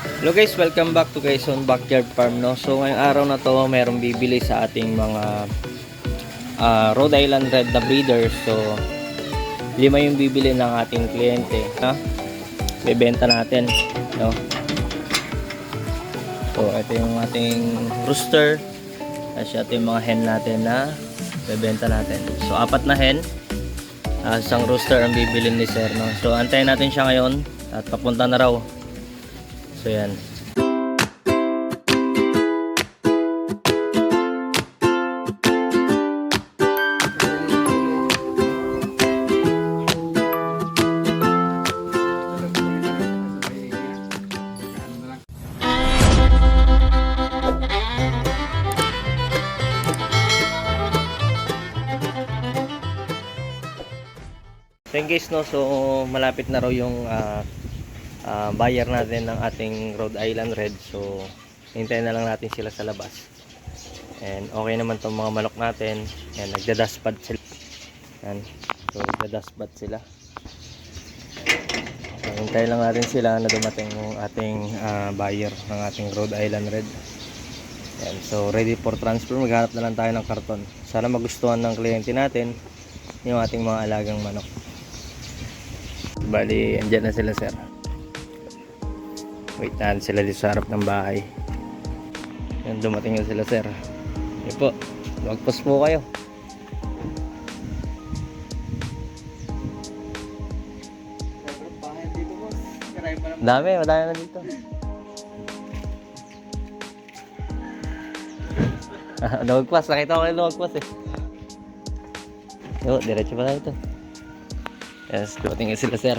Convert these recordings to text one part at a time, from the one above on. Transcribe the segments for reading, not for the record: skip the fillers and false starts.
Hello guys, welcome back to Quezon Backyard Farm, no? So ngayong araw na to, mayroong bibili sa ating mga Rhode Island Red na breeders. So 5 yung bibili ng ating kliyente, ha? Bebenta natin, no? So ito yung ating rooster. Kasi ito yung mga hen natin na bebenta natin. So 4 na hen, isang rooster ang bibili ni Sir, no? So antayin natin siya ngayon at papunta na raw. So yan. So yun guys, no, so malapit na raw yung buyer natin ng ating Rhode Island Red. So hintayin na lang natin sila sa labas. And okay naman tong mga manok natin. Yan, nagda-dustpad sila. Yan. So nagda-dustpad sila. So, hintayin lang natin sila na dumating yung ating buyer ng ating Rhode Island Red. Yan. So ready for transfer. Maghanap na lang tayo ng karton. Sana magustuhan ng kliyente natin yung ating mga alagang manok. Bali, andyan na sila, sir. Wait natin sila dito sa harap ng bahay. Yan, dumating na sila, sir. Yan po, magpos po kayo. Madami na dito. Lumagpas, nakita ko kayo lumagpas eh. Yo, diretso pa tayo ito. Yes, dumating na sila, sir.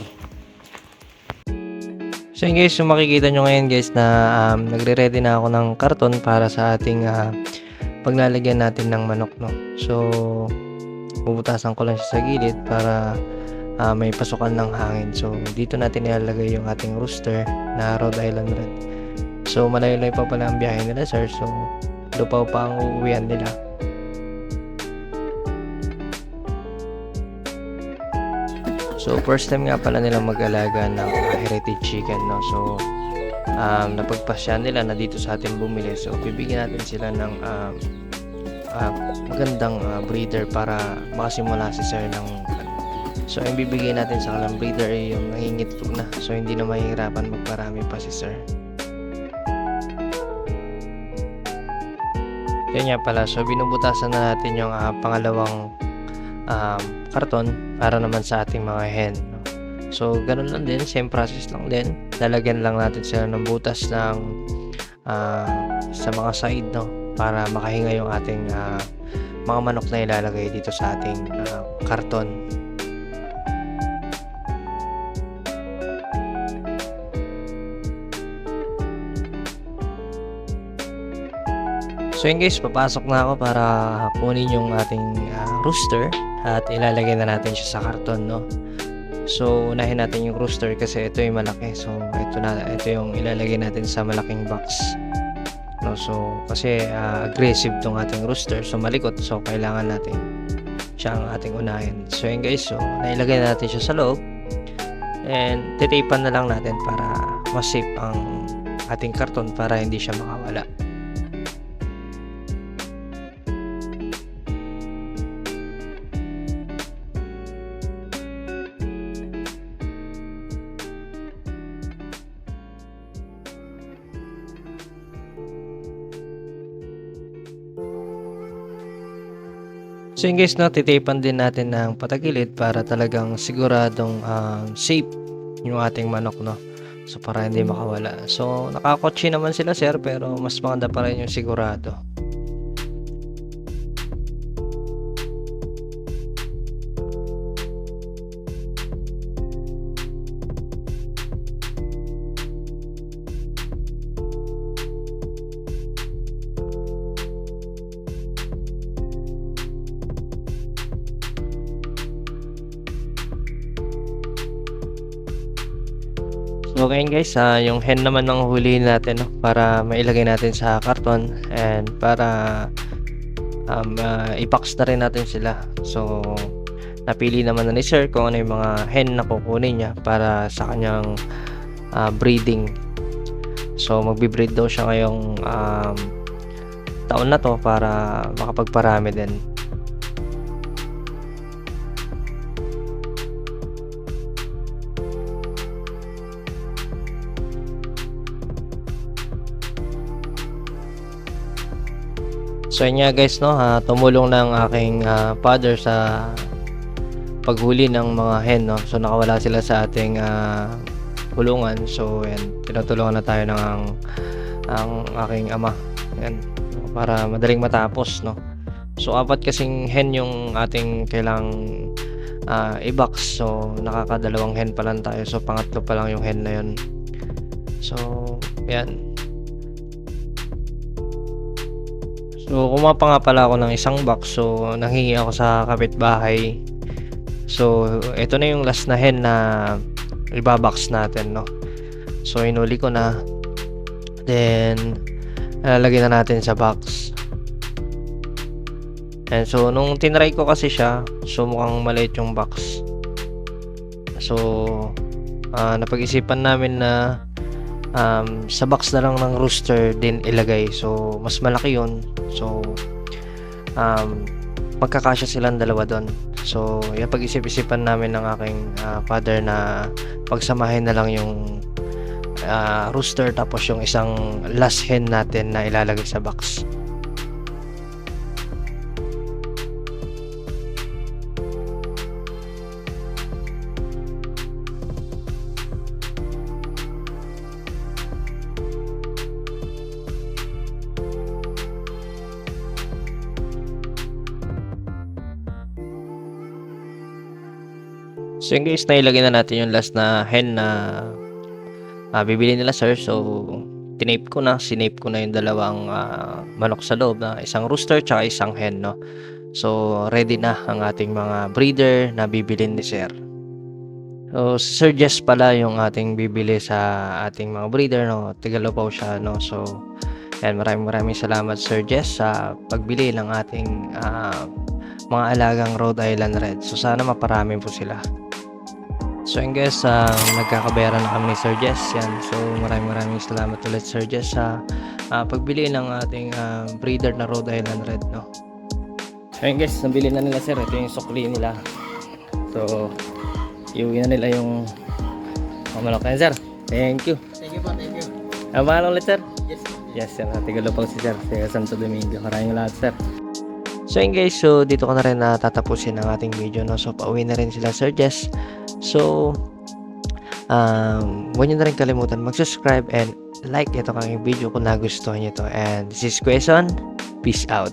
So yun guys, yung makikita nyo ngayon guys na nagre-ready na ako ng karton para sa ating paglalagyan natin ng manok, no. So bubutasan ko lang siya sa gilid para may pasukan ng hangin. So dito natin ilalagay yung ating rooster na Rhode Island Red. So malayo-layo pa pala ang biyahe nila, sir. So lupaw pa ang uuwian nila. So first time nga pala nila mag-alaga ng heritage chicken, no. So napagpasya nila na dito sa atin bumili. So bibigyan natin sila ng magandang breeder para makasimula si sir ng so yung bibigyan natin sa kanilang breeder ay yung nangingitlog na. So hindi na mahihirapan magparami pa si sir. Yan nga pala. So binubutasan na natin yung pangalawang karton para naman sa ating mga hen, no? So ganun lang din, same process lang din. Lalagyan lang natin sila ng butas ng sa mga side, no, para makahinga yung ating mga manok na ilalagay dito sa ating karton. So yun guys, papasok na ako para kunin yung ating rooster at ilalagay na natin siya sa karton, no. So unahin natin yung rooster kasi ito yung malaki. So ito yung ilalagay natin sa malaking box, no. So kasi aggressive tong ating rooster, so malikot, so kailangan natin siyang ating unahin. So yun guys, so nailagay na natin siya sa loob and titipan na lang natin para mas safe ang ating karton para hindi siya makawala. So yun guys, no, titipan din natin ng patagilid para talagang siguradong safe yung ating manok, no. So para hindi makawala. So nakakotse naman sila, sir, pero mas maganda pa rin yung sigurado. So ngayon guys, yung hen naman ang huliin natin, no, para mailagay natin sa karton and para i-box na rin natin sila. So napili naman na ni sir kung ano yung mga hen na kukunin niya para sa kanyang breeding. So magbi-breed daw siya ngayong taon na 'to para makapagparami din. So yun nga guys, no, tumulong na ang aking father sa paghuli ng mga hen, no. So nakawala sila sa ating kulungan. So yan, tinutulungan na tayo ng ang aking ama. Yan, para madaling matapos, no. So 4 kasing hen yung ating kailangang i-box. So nakakadalawang hen pa lang tayo. So pangatlo pa lang yung hen na yun. So yan. So kumuha pa nga pala ako ng isang box. So nanghingi ako sa kapitbahay. So ito na yung last na hen na ibabox natin, no. So inuli ko na. Then lalagyan na natin sa box. And so nung tinry ko kasi siya, so mukhang maliit yung box. So napag-isipan namin na sa box na lang ng rooster din ilagay. So mas malaki yun. So magkakasya silang dalawa doon. So yung pag-isip-isipan namin ng aking father na pagsamahin na lang yung rooster tapos yung isang last hen natin na ilalagay sa box. So yun guys, nailagay na natin yung last na hen na bibili nila sir. So tinape ko na, sinape ko na yung dalawang manok sa loob, na isang rooster tsaka isang hen, no. So ready na ang ating mga breeder na bibilin ni sir. So si Sir Jess pala yung ating bibili sa ating mga breeder, no. Tigalopaw siya, no. So yan, maraming salamat Sir Jess sa pagbili ng ating mga alagang Rhode Island Red. So sana maparami po sila. So yun guys, nagkakabayaran na kami ni Sir Jess. Yan. So maraming salamat ulit Sir Jess sa pagbili ng ating breeder na Rhode Island Red, no. So yun guys, nabili na nila sir. Ito yung sukli nila. So iuwi na nila yung manok na sir. Thank you. Thank you po, thank you. Mahal ulit sir. Yes. Yes sir, Tigalopaw si sir sa Santo Domingo. Maraming lahat sir. So yun guys, so dito ko na rin tatapusin ang ating video, no. So pauwi na rin sila Sir Jess. So huwag nyo na rin kalimutan mag-subscribe and like ito kang video kung nagustuhan nyo to. And this is Quezon. Peace out.